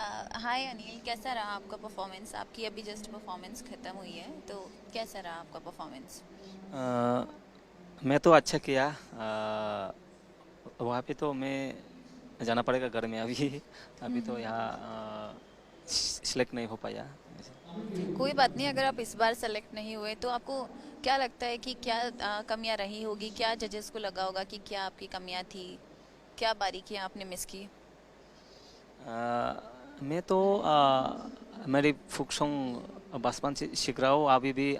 हाय अनिल, कैसा रहा आपका परफॉर्मेंस? आपकी अभी जस्ट परफॉर्मेंस खत्म हुई है, तो कैसा रहा आपका परफॉर्मेंस? अ, मैं तो अच्छा किया। वहाँ पे तो मैं जाना पड़ेगा घर में अभी। अभी तो यहाँ सिलेक्ट नहीं हो पाया ऐसे। कोई बात नहीं, अगर आप इस बार सेलेक्ट नहीं हुए तो आपको क्या लगता है कि क्या कमियां रही होगी? क्या जजेस को लगा होगा कि क्या आपकी कमियां थी? क्या बारीकियां आपने मिस की? मैं तो मेरी फोक सॉन्ग बचपन से सीख रहा हूँ अभी भी।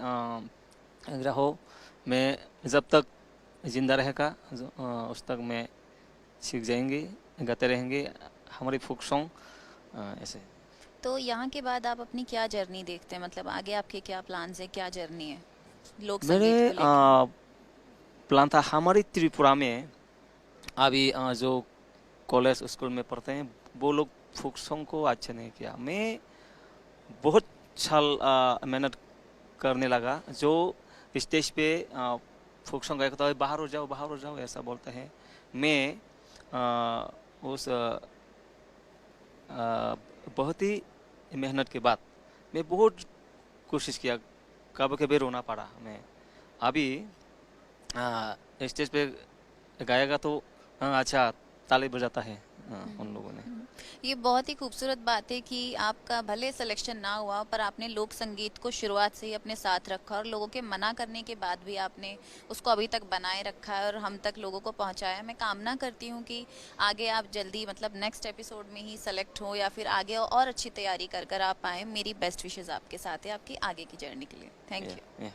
रहो मैं जब तक जिंदा रहेगा उस तक मैं सीख जाएंगे, गाते रहेंगे हमारी फोक सॉन्ग ऐसे। तो यहाँ के बाद आप अपनी क्या जर्नी देखते हैं? मतलब आगे आपके क्या प्लान्स है, क्या जर्नी है लोक मेरे संगीत को लेके? प्लान था हमारी त्रिपुरा में अभी जो कॉलेज स्कूल में पढ़ते हैं वो लोग फोक सॉन्ग को अच्छा नहीं किया। मैं बहुत साल मेहनत करने लगा। जो स्टेज पे फोक सॉन्ग गायक होता है बाहर हो जाओ ऐसा बोलते हैं। मैं उस बहुत ही मेहनत के बाद मैं बहुत कोशिश किया। कभी कभी रोना पड़ा मैं। अभी स्टेज पे गाएगा तो अच्छा ताली बजाता है उन लोगों ने। ये बहुत ही खूबसूरत बात है कि आपका भले सिलेक्शन ना हुआ पर आपने लोक संगीत को शुरुआत से ही अपने साथ रखा और लोगों के मना करने के बाद भी आपने उसको अभी तक बनाए रखा है और हम तक लोगों को पहुंचाया। मैं कामना करती हूँ कि आगे आप जल्दी, मतलब नेक्स्ट एपिसोड में ही सेलेक्ट हो या फिर आगे और अच्छी तैयारी कर कर आप आए। मेरी बेस्ट विशेष आपके साथ है आपकी आगे की जर्नी के लिए। थैंक या, यू। या।